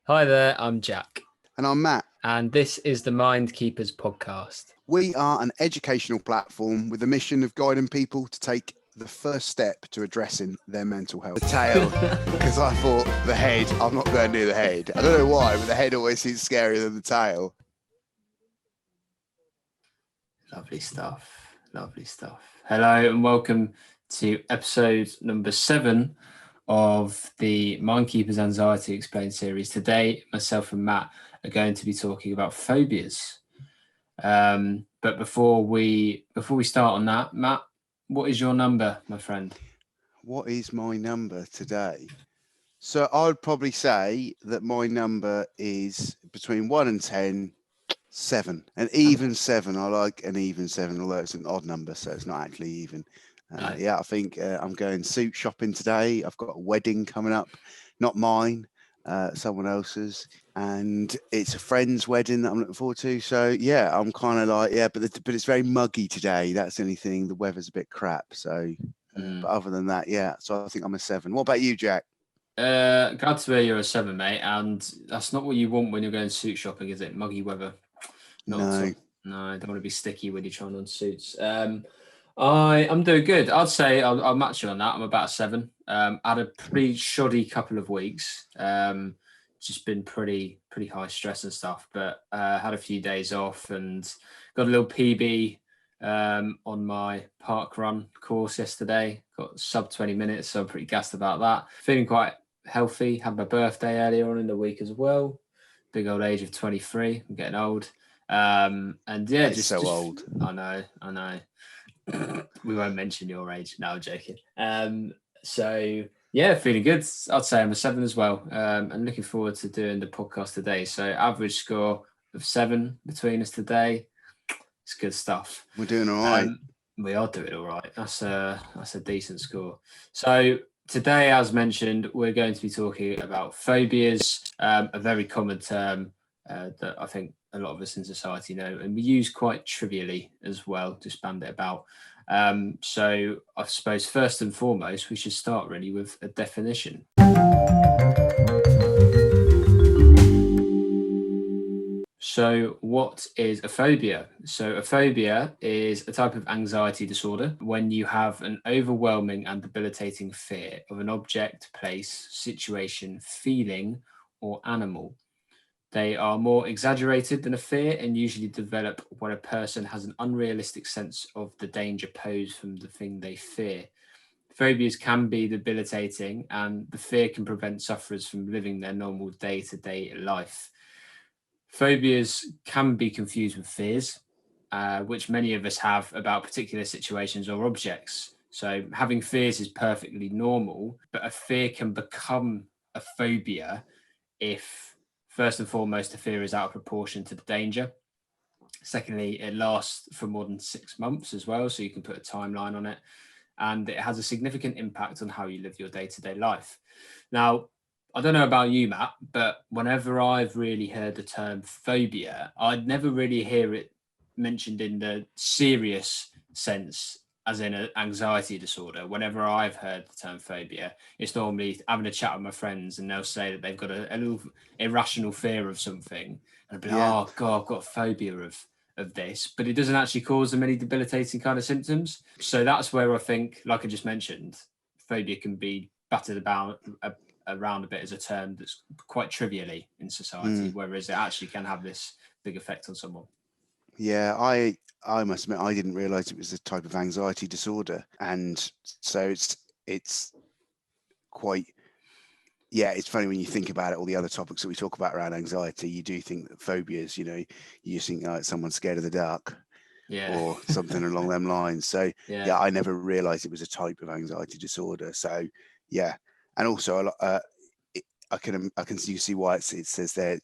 Hi there, I'm Jack. And I'm Matt. And this is the MindKeepers podcast. We are an educational platform with the mission of guiding people to take the first step to addressing their mental health. The tail, because I thought the head, I'm not going near the head. I don't know why, but the head always seems scarier than the tail. Lovely stuff. Lovely stuff. Hello and welcome to episode number 7 of the MindKeepers Anxiety Explained series. Today, myself and Matt are going to be talking about phobias. But before we start on that, Matt, what is your number, my friend? What is my number today? So I would probably say that my number is between 1 and 10, 7. An even 7. I like an even 7, although it's an odd number, so it's not actually even. Yeah, I think I'm going suit shopping today. I've got a wedding coming up, not mine, someone else's, and it's a friend's wedding that I'm looking forward to. So yeah, I'm kind of like, yeah, but it's very muggy today. That's the only thing. The weather's a bit crap. So, but other than that, yeah. So I think I'm a 7. What about you, Jack? Glad to hear you're a 7, mate. And that's not what you want when you're going suit shopping, is it? Muggy weather. No, I don't want to be sticky when you're trying on suits. I'm doing good. I'd say I'll match you on that. I'm about a 7. I had a pretty shoddy couple of weeks. Just been pretty high stress and stuff, but had a few days off and got a little PB on my park run course yesterday. Got sub 20 minutes, so I'm pretty gassed about that. Feeling quite healthy. Had my birthday earlier on in the week as well. Big old age of 23. I'm getting old. And yeah, just old. I know. We won't mention your age. No, I'm joking. So yeah, feeling good. I'd say I'm a 7 as well. And looking forward to doing the podcast today. So average score of 7 between us today. It's good stuff. We're doing all right. We are doing all right. That's a decent score. So today, as mentioned, we're going to be talking about phobias, a very common term that I think a lot of us in society know, and we use quite trivially as well to span it about. So I suppose first and foremost, we should start really with a definition. So what is a phobia? So a phobia is a type of anxiety disorder when you have an overwhelming and debilitating fear of an object, place, situation, feeling, or animal. They are more exaggerated than a fear and usually develop when a person has an unrealistic sense of the danger posed from the thing they fear. Phobias can be debilitating, and the fear can prevent sufferers from living their normal day-to-day life. Phobias can be confused with fears, which many of us have about particular situations or objects. So having fears is perfectly normal, but a fear can become a phobia if, first and foremost, the fear is out of proportion to the danger. Secondly, it lasts for more than 6 months as well, so you can put a timeline on it. And it has a significant impact on how you live your day-to-day life. Now, I don't know about you, Matt, but whenever I've really heard the term phobia, I'd never really hear it mentioned in the serious sense, as in an anxiety disorder. Whenever I've heard the term phobia, it's normally having a chat with my friends and they'll say that they've got a little irrational fear of something. And I'd be like, oh, God, I've got a phobia of this, but it doesn't actually cause them any debilitating kind of symptoms. So that's where I think, like I just mentioned, phobia can be battered about around a bit as a term that's quite trivially in society, whereas it actually can have this big effect on someone. Yeah, I must admit I didn't realise it was a type of anxiety disorder, and so it's quite. Yeah, it's funny when you think about it, all the other topics that we talk about around anxiety, you do think that phobias, you just think like someone's scared of the dark, or something along them lines. So yeah, I never realized it was a type of anxiety disorder. So yeah, and also I can see why it says there,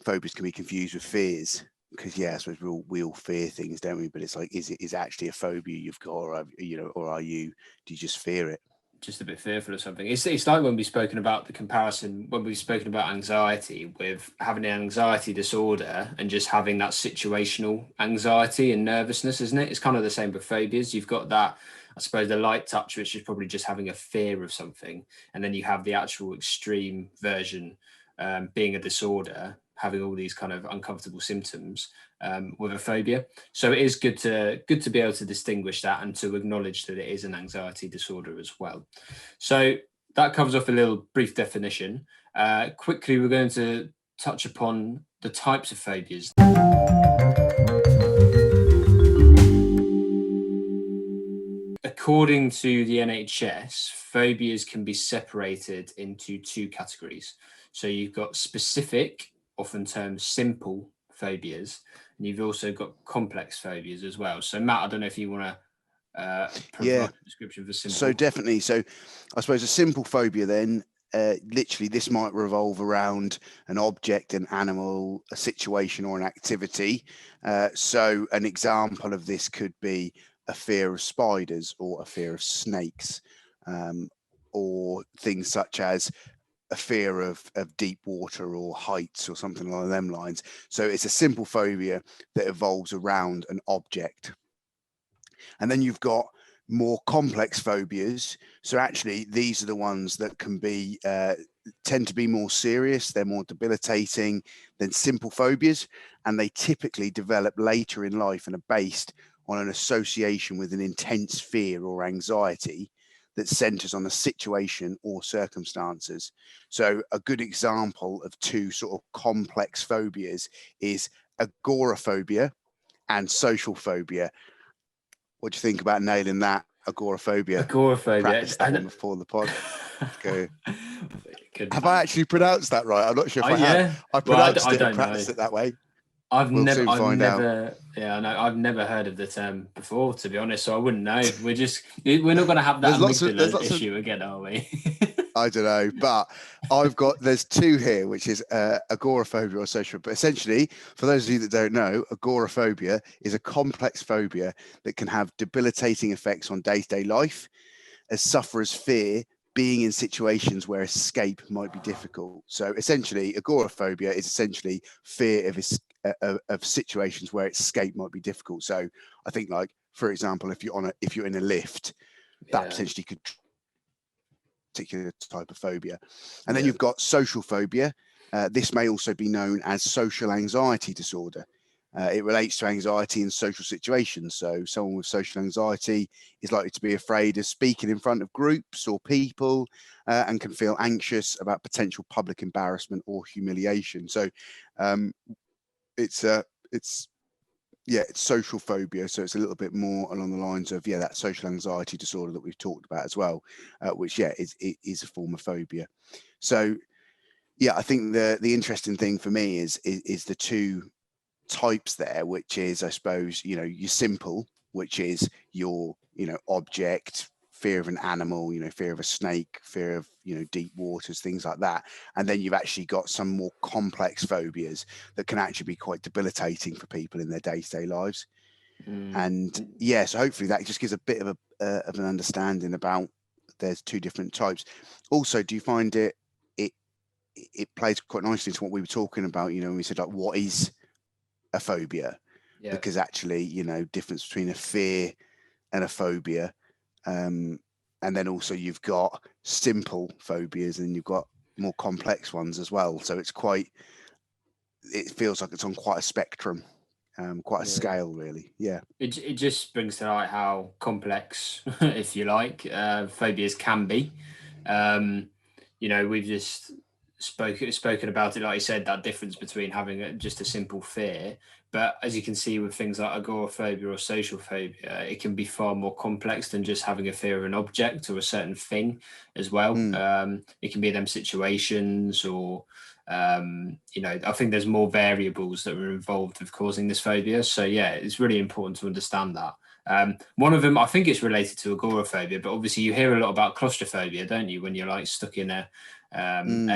phobias can be confused with fears, because I suppose we all fear things, don't we? But it's like, is it actually a phobia you've got, or do you just fear it? Just a bit fearful of something. It's like when we've spoken about the comparison, when we've spoken about anxiety, with having an anxiety disorder and just having that situational anxiety and nervousness, isn't it? It's kind of the same with phobias. You've got that, I suppose, the light touch, which is probably just having a fear of something. And then you have the actual extreme version being a disorder, having all these kind of uncomfortable symptoms with a phobia. So it is good to be able to distinguish that and to acknowledge that it is an anxiety disorder as well. So that covers off a little brief definition. Quickly, we're going to touch upon the types of phobias. According to the NHS, phobias can be separated into two categories. So you've got specific, often termed simple phobias, and you've also got complex phobias as well. So Matt, I don't know if you want to provide a description for simple. So definitely. So I suppose a simple phobia then, literally this might revolve around an object, an animal, a situation or an activity. So an example of this could be a fear of spiders or a fear of snakes, or things such as a fear of deep water or heights or something along them lines. So it's a simple phobia that evolves around an object. And then you've got more complex phobias. So actually, these are the ones that can be tend to be more serious. They're more debilitating than simple phobias, and they typically develop later in life and are based on an association with an intense fear or anxiety that centers on a situation or circumstances. So a good example of two sort of complex phobias is agoraphobia and social phobia. What do you think about nailing that? Agoraphobia. Agoraphobia. Practice that one before the pod. Go. Good Have man. I actually pronounced that right? I'm not sure if I Yeah. have. I pronounced it and practiced know. it that way. I've We'll never, soon find out. Yeah, I know. I've never heard of the term before, to be honest. So I wouldn't know. We're not going to have that amygdala issue again, are we? I don't know, but there's two here, which is agoraphobia or social. But essentially, for those of you that don't know, agoraphobia is a complex phobia that can have debilitating effects on day-to-day life, as sufferers fear being in situations where escape might be difficult. So essentially, agoraphobia is essentially fear of situations where escape might be difficult. So I think, like, for example, if you're in a lift, that potentially could particular type of phobia. And then you've got social phobia. This may also be known as social anxiety disorder. It relates to anxiety in social situations. So someone with social anxiety is likely to be afraid of speaking in front of groups or people, and can feel anxious about potential public embarrassment or humiliation. So it's social phobia. So it's a little bit more along the lines of, that social anxiety disorder that we've talked about as well, which is a form of phobia. So, I think the interesting thing for me is the two types there, which is, I suppose, your simple, which is your, object, fear of an animal, fear of a snake, fear of, deep waters, things like that. And then you've actually got some more complex phobias that can actually be quite debilitating for people in their day-to-day lives. And so hopefully that just gives a bit of an understanding about there's two different types. Also, do you find it plays quite nicely into what we were talking about, when we said, like, what is a phobia? Because actually, difference between a fear and a phobia, and then also you've got simple phobias and you've got more complex ones as well. So it feels like it's on quite a spectrum, quite a scale, really. It just brings to light how complex, if you like, phobias can be. We've just spoken about it, like you said, that difference between having just a simple fear. But as you can see with things like agoraphobia or social phobia, it can be far more complex than just having a fear of an object or a certain thing as well. It can be them situations or, I think there's more variables that are involved with causing this phobia. So it's really important to understand that. One of them, I think it's related to agoraphobia, but obviously you hear a lot about claustrophobia, don't you, when you're like stuck in a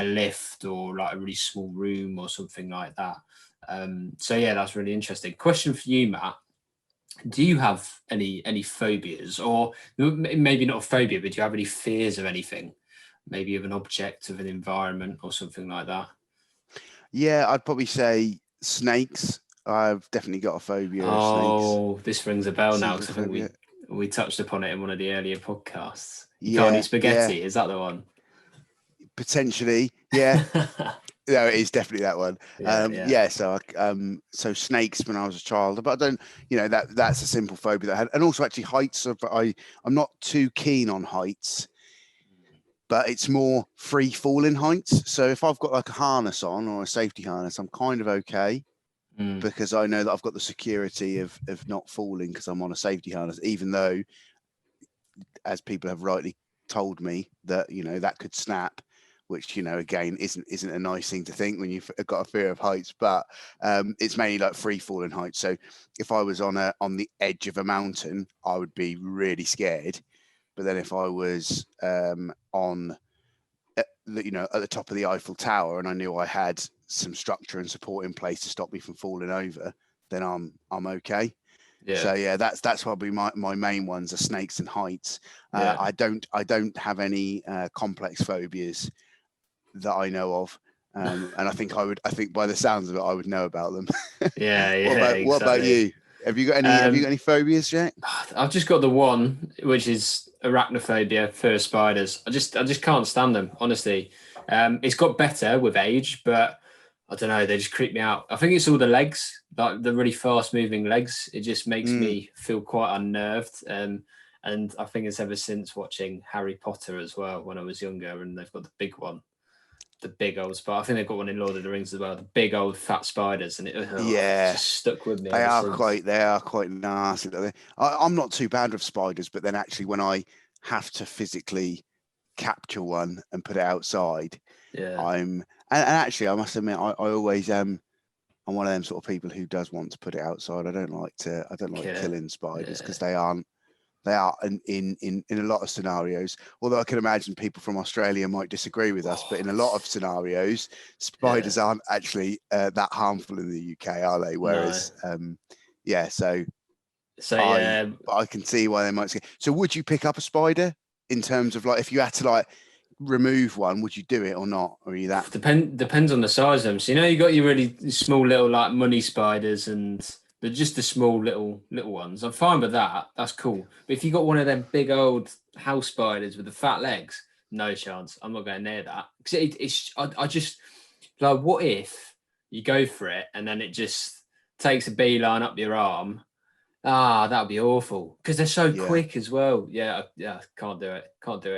lift or like a really small room or something like that. That's really interesting. Question for you, Matt. Do you have any phobias, or maybe not a phobia, but do you have any fears of anything? Maybe of an object, of an environment or something like that? Yeah, I'd probably say snakes. I've definitely got a phobia of snakes. Oh, this rings a bell now, because I think we touched upon it in one of the earlier podcasts. You can't eat spaghetti, is that the one? Potentially, yeah. No, it is definitely that one. Yeah. So snakes when I was a child, but I don't, that's a simple phobia that I had. And also actually heights. I'm not too keen on heights, but it's more free falling heights. So if I've got like a harness on or a safety harness, I'm kind of okay because I know that I've got the security of not falling because I'm on a safety harness, even though, as people have rightly told me, that that could snap, which again isn't a nice thing to think when you've got a fear of heights. But it's mainly like free falling heights. So if I was on the edge of a mountain, I would be really scared. But then if I was on at the top of the Eiffel Tower and I knew I had some structure and support in place to stop me from falling over, then I'm okay. Yeah. So yeah, that's probably my main ones are snakes and heights. Yeah. I don't have any complex phobias that I know of, and I think by the sounds of it, I would know about them. Yeah. What about you? Have you got any phobias, Jack? I've just got the one, which is arachnophobia for spiders. I just can't stand them, honestly. It's got better with age, but I don't know, they just creep me out. I think it's all the legs, like the really fast moving legs. It just makes me feel quite unnerved. And I think it's ever since watching Harry Potter as well when I was younger, and they've got the big one, the big old spider. I think they've got one in Lord of the Rings as well, the big old fat spiders, and it's just stuck with me. They are quite nasty. I'm not too bad with spiders, but then actually when I have to physically capture one and put it outside, and actually I must admit I always I'm one of them sort of people who does want to put it outside. I don't like killing spiders because they are in a lot of scenarios, although I can imagine people from Australia might disagree with us, but in a lot of scenarios, spiders aren't actually that harmful in the UK, are they? Whereas, I can see why they might say. So would you pick up a spider in terms of like, if you had to like remove one, would you do it or not? Or are you that? Depends on the size of them. So, you got your really small little like money spiders and they're just the small little ones. I'm fine with that. That's cool. But if you got one of them big old house spiders with the fat legs, no chance. I'm not going near that. Because I just like, what if you go for it and then it just takes a beeline up your arm? That would be awful because they're so quick as well. Yeah, can't do it.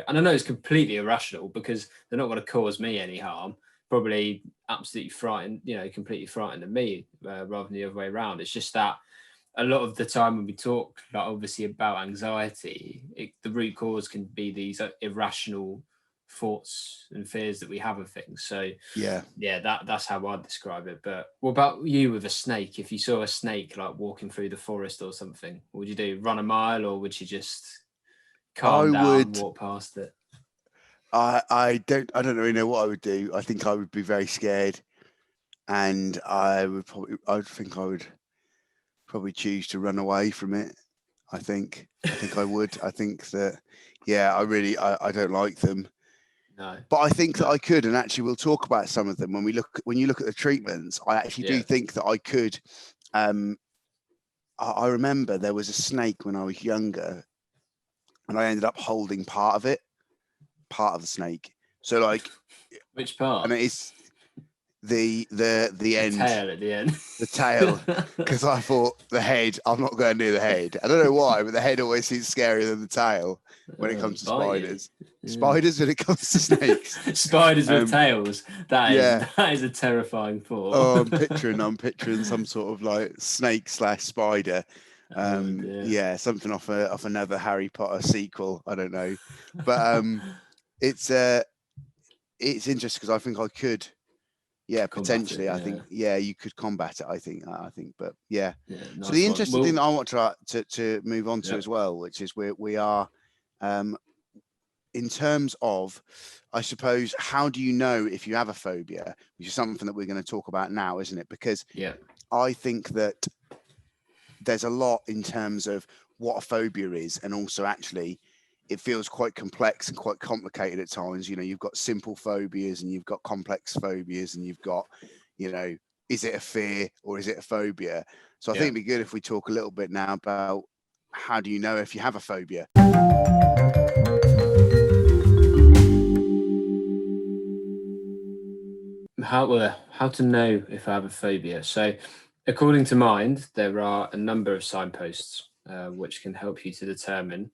And I know it's completely irrational because they're not going to cause me any harm. Probably absolutely frightened, completely frightened of me rather than the other way around. It's just that a lot of the time when we talk, like obviously about anxiety, the root cause can be these irrational thoughts and fears that we have of things. So that's how I'd describe it. But what about you with a snake? If you saw a snake like walking through the forest or something, what would you do? Run a mile, or would you just calm down, walk past it? I don't really know what I would do. I think I would be very scared, and I would probably choose to run away from it. I think I would. I think that I don't like them. No. But I think that I could, and actually we'll talk about some of them when you look at the treatments. I actually do think that I could. I remember there was a snake when I was younger, and I ended up holding part of the snake. So like, which part? And it's the end, tail at the end. The tail, because I thought the head. I'm not going near the head. I don't know why, but the head always seems scarier than the tail when it comes to spiders. Spiders when it comes to snakes. Spiders with tails. That is a terrifying thought. Oh, I'm picturing some sort of like snake / spider. Something off another Harry Potter sequel. I don't know, but it's interesting because I think I could. Yeah, potentially. I think you could combat it. I think, but nice. So the interesting thing that I want to move on to as well, which is we are, in terms of, I suppose, how do you know if you have a phobia, which is something that we're going to talk about now, isn't it? Because I think that there's a lot in terms of what a phobia is, and also actually it feels quite complex and quite complicated at times. You've got simple phobias and you've got complex phobias, and you've got, is it a fear or is it a phobia? So I think it'd be good if we talk a little bit now about how do you know if you have a phobia? how to know if I have a phobia. So, according to Mind, there are a number of signposts which can help you to determine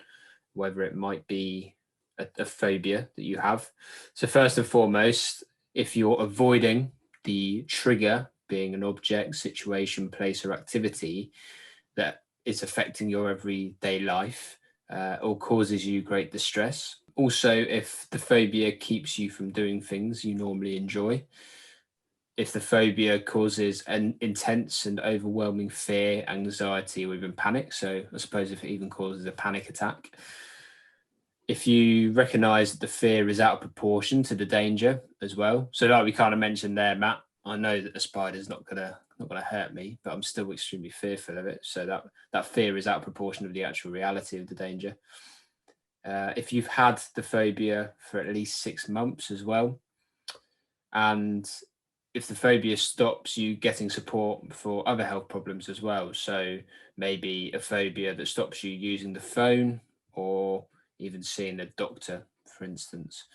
whether it might be a phobia that you have. So, first and foremost, if you're avoiding the trigger being an object, situation, place, or activity that is affecting your everyday life or causes you great distress. Also, if the phobia keeps you from doing things you normally enjoy, if the phobia causes an intense and overwhelming fear, anxiety, or even panic. So I suppose if it even causes a panic attack. If you recognize that the fear is out of proportion to the danger as well. So like we kind of mentioned there, Matt, I know that the spider's not gonna hurt me, but I'm still extremely fearful of it. So that fear is out of proportion of the actual reality of the danger. If you've had the phobia for at least 6 months as well, and if the phobia stops you getting support for other health problems as well, so maybe a phobia that stops you using the phone or even seeing a doctor, for instance.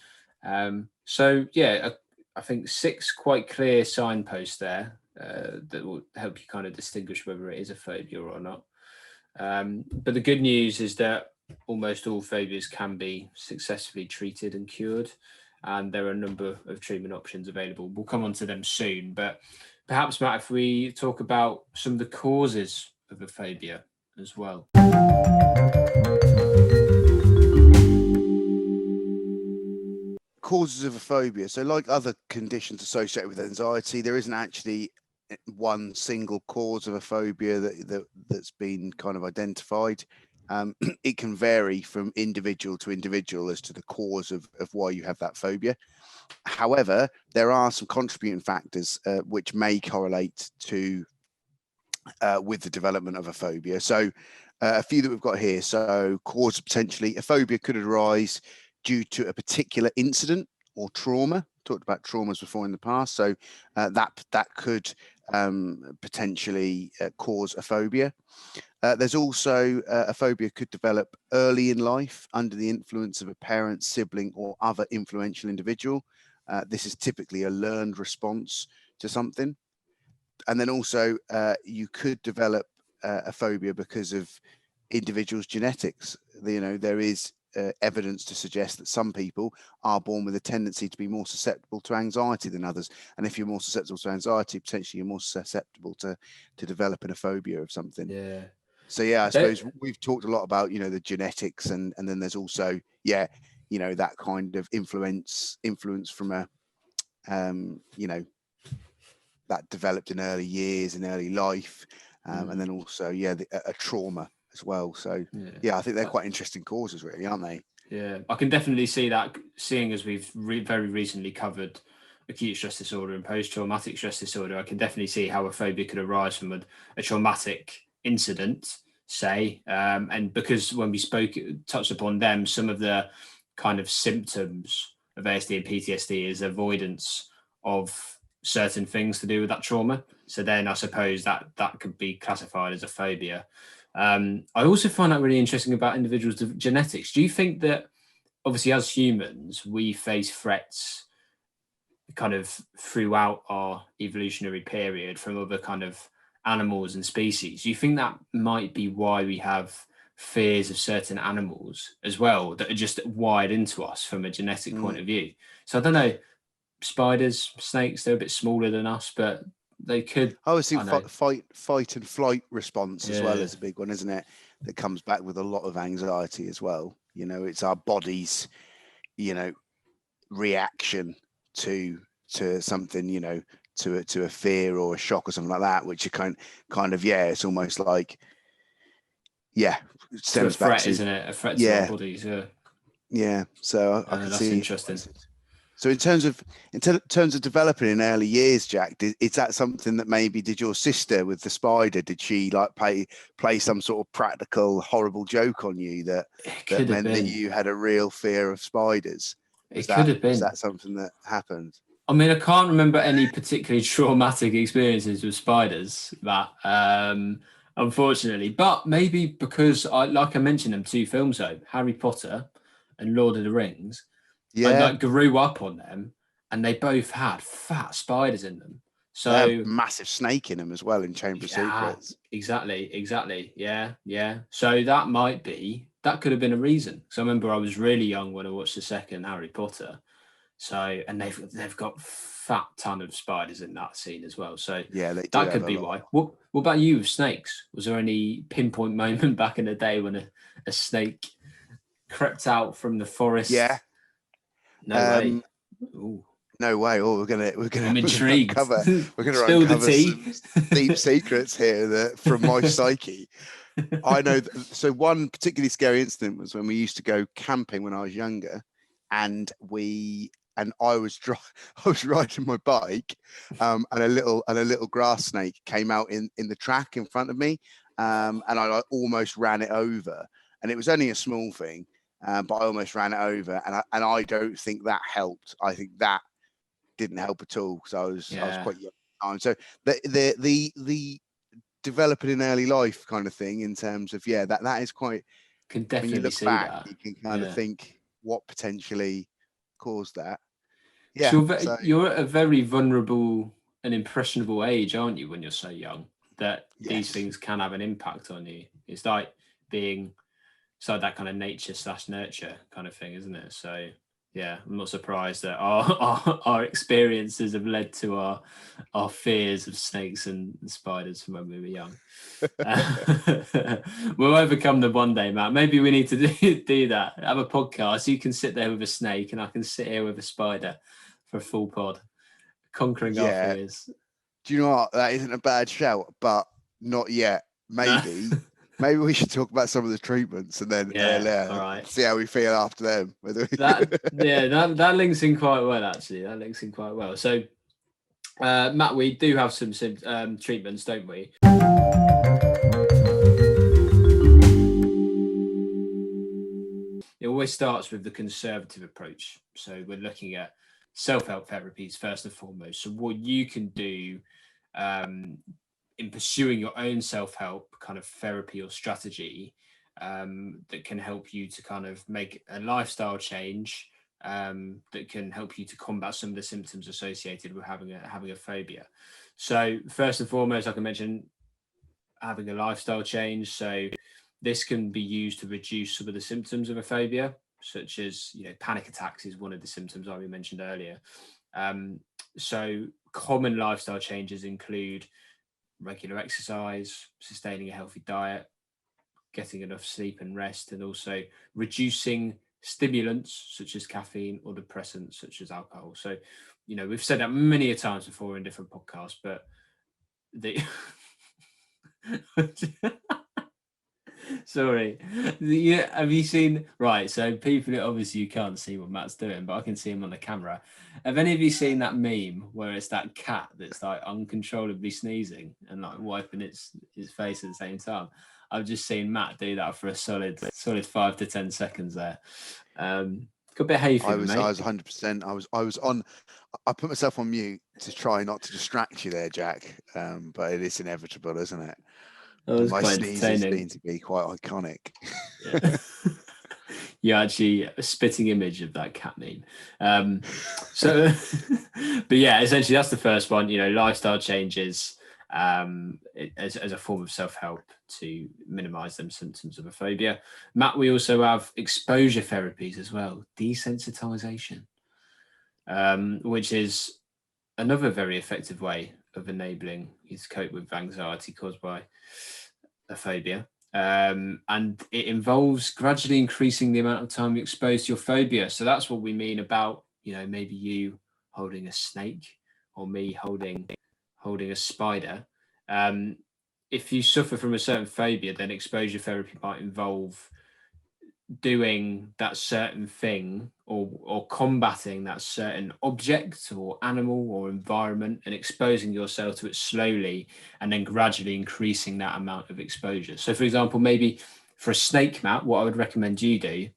So yeah, I think 6 quite clear signposts there that will help you kind of distinguish whether it is a phobia or not. But the good news is that almost all phobias can be successfully treated and cured, and there are a number of treatment options available. We'll come on to them soon, but perhaps, Matt, if we talk about some of the causes of a phobia as well. Causes of a phobia. So, like other conditions associated with anxiety, there isn't actually one single cause of a phobia that's been kind of identified. It can vary from individual to individual as to the cause of why you have that phobia. However, there are some contributing factors which may correlate to with the development of a phobia. So a few that we've got here. So cause potentially a phobia could arise due to a particular incident or trauma. Talked about traumas before in the past. So that could potentially cause a phobia. There's also a phobia could develop early in life under the influence of a parent, sibling, or other influential individual. This is typically a learned response to something. And then also you could develop a phobia because of individuals' genetics. There is evidence to suggest that some people are born with a tendency to be more susceptible to anxiety than others. And if you're more susceptible to anxiety, potentially you're more susceptible to developing a phobia of something. Yeah. So yeah, I suppose we've talked a lot about, the genetics and then there's also, that kind of influence from a, that developed in early years, in early life. And then also, a trauma as well. So I think they're quite interesting causes really, aren't they? Yeah, I can definitely see that, seeing as we've very recently covered acute stress disorder and post-traumatic stress disorder. I can definitely see how a phobia could arise from a traumatic incident, say, and because when we touched upon them, some of the kind of symptoms of ASD and PTSD is avoidance of certain things to do with that trauma. So then I suppose that could be classified as a phobia. I also find that really interesting about individuals' genetics. Do you think that, obviously, as humans, we face threats kind of throughout our evolutionary period from other kind of animals and species? Do you think that might be why we have fears of certain animals as well that are just wired into us from a genetic point of view? So I don't know, spiders, snakes, they're a bit smaller than us, but they could. I always think fight and flight response as well is a big one, isn't it? That comes back with a lot of anxiety as well. It's our body's, reaction to something, to a fear or a shock or something like that, which are kind of it's almost like stems back to, isn't it? A threat to our bodies. So I can that's see interesting. So in terms of developing in early years, Jack, is that something that maybe did your sister with the spider? Did she like play some sort of practical horrible joke on you that meant that you had a real fear of spiders? It could have been. Was that something that happened? I mean, I can't remember any particularly traumatic experiences with spiders, Matt, unfortunately. But maybe because I mentioned them 2 films though, Harry Potter and Lord of the Rings. I grew up on them, and they both had fat spiders in them. They have So massive snake in them as well in Chamber of Secrets. exactly. Yeah. So that could have been a reason. So I remember I was really young when I watched the second Harry Potter. So, and they've got fat ton of spiders in that scene as well. So Yeah, they do that have could a be lot. why. What about you with snakes? Was there any pinpoint moment back in the day when a snake crept out from the forest? Yeah. No way. Ooh. No way. Oh, we're gonna I'm intrigued. uncover Spill the tea. some deep secrets here from my psyche. I know. So one particularly scary incident was when we used to go camping when I was younger, and I was riding my bike, and a little grass snake came out in the track in front of me, and I almost ran it over. And it was only a small thing, but I almost ran it over, and I don't think that helped. I think that didn't help at all because I was quite young at the time. So the developing in early life kind of thing in terms of that is quite. Can definitely when you look see back, that. you can kind of think what potentially caused that. Yeah. So You're at a very vulnerable and impressionable age, aren't you, when you're so young, that these things can have an impact on you. It's like that kind of nature/nurture kind of thing, isn't it? So yeah, I'm not surprised that our experiences have led to our fears of snakes and spiders from when we were young. We'll overcome them one day, Matt. Maybe we need to do that. Have a podcast. You can sit there with a snake and I can sit here with a spider for a full pod, conquering our fears. Do you know what? That isn't a bad shout, but not yet. Maybe. Maybe we should talk about some of the treatments and then all right. See how we feel after them. That links in quite well, actually. That links in quite well. So, Matt, we do have some treatments, don't we? It always starts with the conservative approach. So we're looking at self-help therapies first and foremost. So what you can do in pursuing your own self-help kind of therapy or strategy that can help you to kind of make a lifestyle change that can help you to combat some of the symptoms associated with having a phobia. So first and foremost, like I mentioned, having a lifestyle change. So this can be used to reduce some of the symptoms of a phobia, such as panic attacks is one of the symptoms like we mentioned earlier. So common lifestyle changes include regular exercise, sustaining a healthy diet, getting enough sleep and rest, and also reducing stimulants such as caffeine or depressants such as alcohol. So, we've said that many a times before in different podcasts, but sorry. Have you seen? Right. So people, obviously you can't see what Matt's doing, but I can see him on the camera. Have any of you seen that meme where it's that cat that's like uncontrollably sneezing and like wiping its face at the same time? I've just seen Matt do that for a solid 5 to 10 seconds there. Good behaviour, I was mate. 100%. I put myself on mute to try not to distract you there, Jack. But it is inevitable, isn't it? My sneezes seem to be quite iconic. Yeah. You're actually a spitting image of that cat meme. But yeah, essentially that's the first one. Lifestyle changes as a form of self-help to minimize them symptoms of a phobia. Matt, we also have exposure therapies as well, desensitization, which is another very effective way of enabling you to cope with anxiety caused by a phobia. And it involves gradually increasing the amount of time you expose to your phobia. So that's what we mean about, maybe you holding a snake or me holding a spider. If you suffer from a certain phobia, then exposure therapy might involve doing that certain thing or combating that certain object or animal or environment and exposing yourself to it slowly and then gradually increasing that amount of exposure. So for example, maybe for a snake, Matt, what I would recommend you do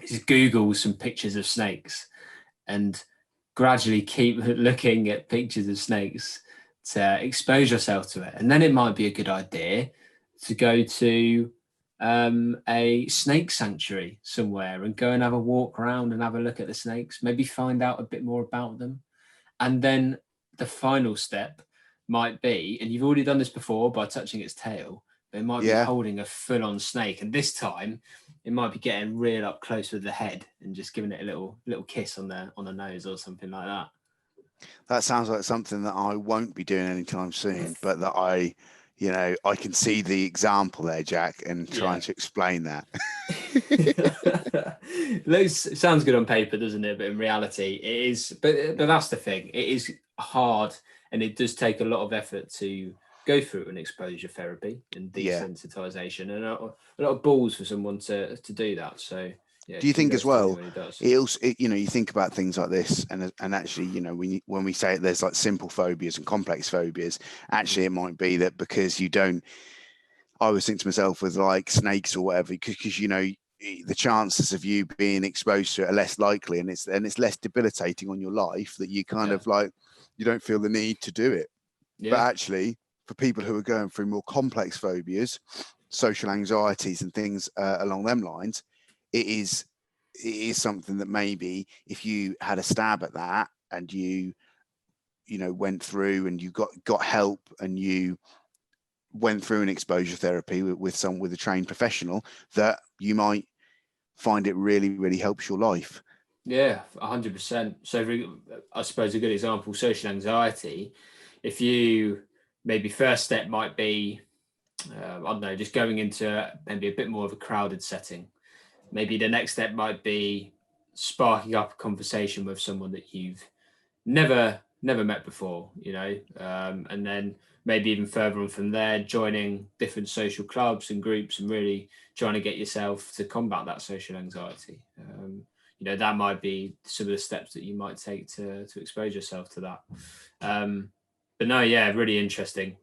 is Google some pictures of snakes and gradually keep looking at pictures of snakes to expose yourself to it. And then it might be a good idea to go to a snake sanctuary somewhere and go and have a walk around and have a look at the snakes, maybe find out a bit more about them. And then the final step might be, and you've already done this before by touching its tail, but it might be Yeah. holding a full-on snake. And this time it might be getting real up close with the head and just giving it a little kiss on the nose or something like that. That sounds like something that I won't be doing anytime soon, but that I can see the example there, Jack, and trying to explain that. Sounds good on paper, doesn't it? But in reality, it is. But that's the thing. It is hard, and it does take a lot of effort to go through an exposure therapy and desensitization, and a lot of balls for someone to do that. So, yeah. Do you think as well? It also, you think about things like this, and actually, when we say there's like simple phobias and complex phobias, actually, it might be that because you don't. I always think to myself with like snakes or whatever, because the chances of you being exposed to it are less likely, and it's less debilitating on your life, that you kind of like you don't feel the need to do it. But actually, for people who are going through more complex phobias, social anxieties and things along them lines, it is something that maybe if you had a stab at that and you went through and you got help and you went through an exposure therapy with a trained professional, that you might find it really, really helps your life. Yeah, 100%. So I suppose a good example, social anxiety, if you maybe first step might be, I don't know, just going into maybe a bit more of a crowded setting. Maybe the next step might be sparking up a conversation with someone that you've never met before, and then maybe even further on from there, joining different social clubs and groups and really trying to get yourself to combat that social anxiety. That might be some of the steps that you might take to expose yourself to that. But no, really interesting.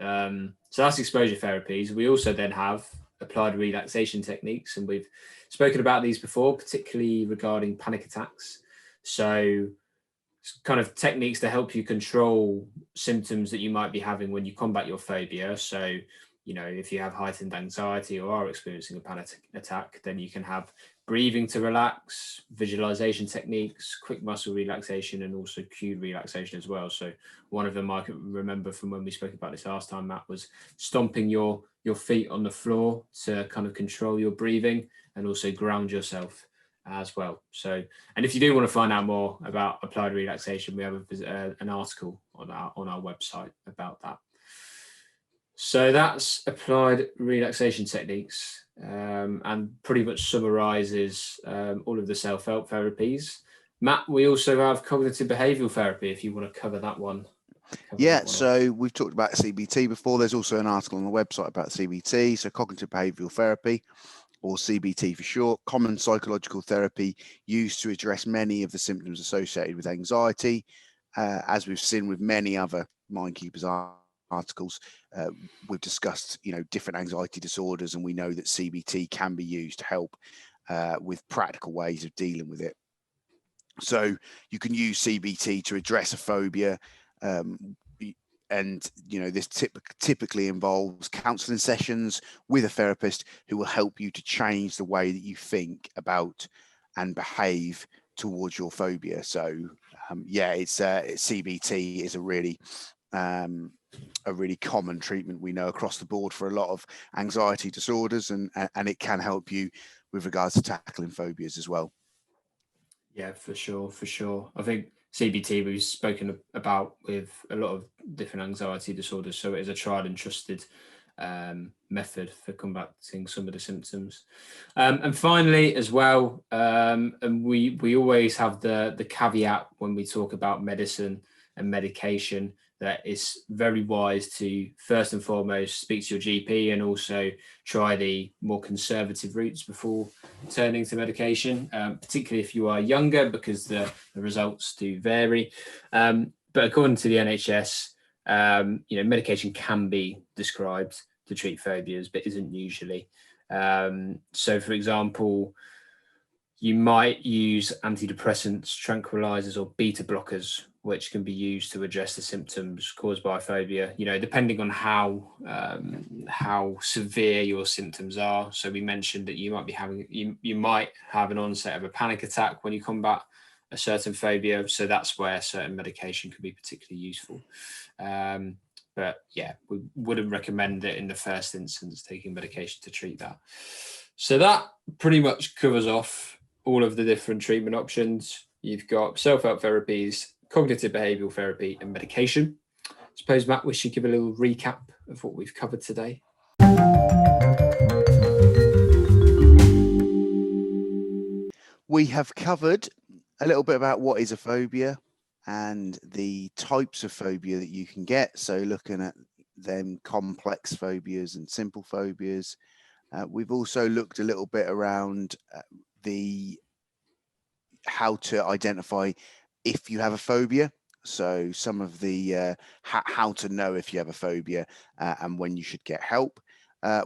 So that's exposure therapies. We also then have applied relaxation techniques, and we've spoken about these before, particularly regarding panic attacks. So kind of techniques to help you control symptoms that you might be having when you combat your phobia. So, if you have heightened anxiety or are experiencing a panic attack, then you can have breathing to relax, visualization techniques, quick muscle relaxation, and also cued relaxation as well. So one of them I can remember from when we spoke about this last time, Matt, was stomping your feet on the floor to kind of control your breathing and also ground yourself as well. So, and if you do want to find out more about applied relaxation, we have an article on our website about that. So that's applied relaxation techniques, and pretty much summarizes all of the self-help therapies. Matt, we also have cognitive behavioral therapy, if you want to cover that one. So we've talked about CBT before. There's also an article on the website about CBT, so cognitive behavioral therapy, or CBT for short, common psychological therapy used to address many of the symptoms associated with anxiety. As we've seen with many other MindKeepers articles, we've discussed different anxiety disorders, and we know that CBT can be used to help with practical ways of dealing with it. So you can use CBT to address a phobia, and this typically involves counseling sessions with a therapist who will help you to change the way that you think about and behave towards your phobia. So CBT is a really common treatment we know across the board for a lot of anxiety disorders, and it can help you with regards to tackling phobias as well. Yeah, for sure. I think CBT we've spoken about with a lot of different anxiety disorders, so it is a tried and trusted method for combating some of the symptoms. And finally, as well, and we always have the caveat when we talk about medicine and medication, that it's very wise to first and foremost speak to your GP and also try the more conservative routes before turning to medication, particularly if you are younger, because the results do vary. But according to the NHS, medication can be prescribed to treat phobias, but isn't usually. So, for example, you might use antidepressants, tranquilizers, or beta blockers which can be used to address the symptoms caused by phobia, depending on how severe your symptoms are. So we mentioned that you might have an onset of a panic attack when you combat a certain phobia. So that's where certain medication can be particularly useful. But yeah, we wouldn't recommend it in the first instance, taking medication to treat that. So that pretty much covers off all of the different treatment options. You've got self-help therapies, cognitive behavioral therapy, and medication. I suppose, Matt, we should give a little recap of what we've covered today. We have covered a little bit about what is a phobia and the types of phobia that you can get. So looking at them complex phobias and simple phobias. We've also looked a little bit around how to identify if you have a phobia. So some of the how to know if you have a phobia and when you should get help.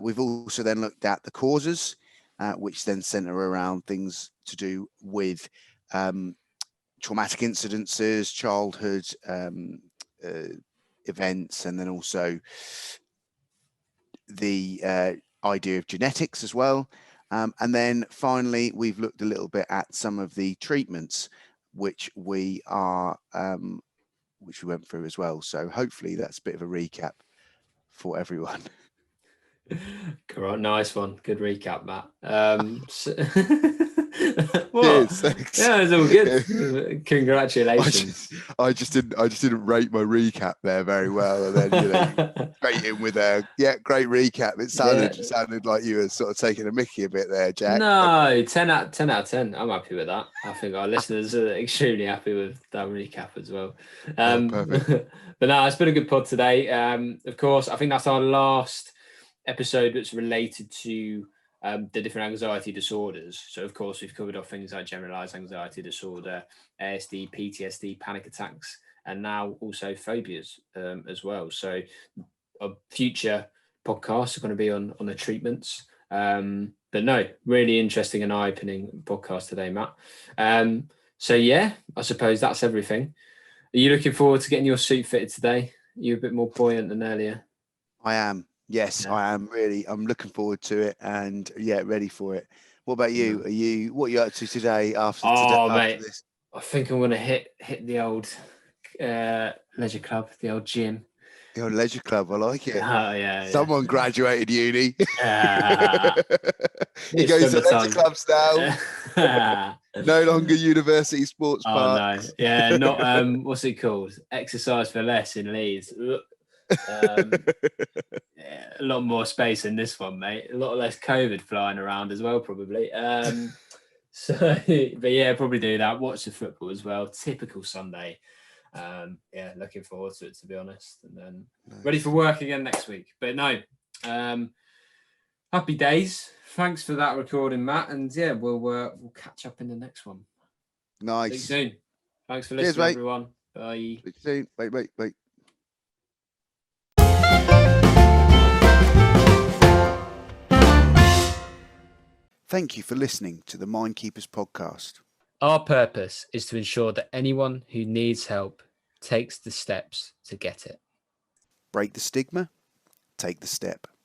We've also then looked at the causes, which then center around things to do with traumatic incidences, childhood events, and then also the idea of genetics as well. And then finally, we've looked a little bit at some of the treatments which we went through as well. So hopefully that's a bit of a recap for everyone. Correct. Nice one. Good recap, Matt. Cheers, thanks. Yeah, it's all good. Congratulations. I just didn't rate my recap there very well, and then straight in with a great recap. It sounded like you were sort of taking a mickey a bit there, Jack. No, 10 out of 10. I'm happy with that. I think our listeners are extremely happy with that recap as well. Perfect. But no, it's been a good pod today. Of course, I think that's our last episode that's related to the different anxiety disorders. So, of course, we've covered off things like generalized anxiety disorder, ASD, PTSD, panic attacks, and now also phobias as well. So, our future podcasts are going to be on the treatments. But no, really interesting and eye-opening podcast today, Matt. So, yeah, I suppose that's everything. Are you looking forward to getting your suit fitted today? Are you a bit more buoyant than earlier? I am. Yes, I am really. I'm looking forward to it and ready for it. What about you? What are you up to today after mate, this? I think I'm going to hit the old leisure club, the old gym. The old leisure club, I like it. Oh, yeah. Someone graduated uni. He goes to leisure clubs now. No longer university sports park. Oh, no. Yeah, not, what's it called? Exercise for less in Leeds. A lot more space in this one, mate. A lot less COVID flying around as well, probably. But yeah, probably do that. Watch the football as well. Typical Sunday. Looking forward to it, to be honest. And then ready for work again next week. But no, happy days. Thanks for that recording, Matt. And yeah, we'll catch up in the next one. Nice. See you soon. Thanks for listening, everyone. Bye. See you soon. Bye. Thank you for listening to the MindKeepers podcast. Our purpose is to ensure that anyone who needs help takes the steps to get it. Break the stigma, take the step.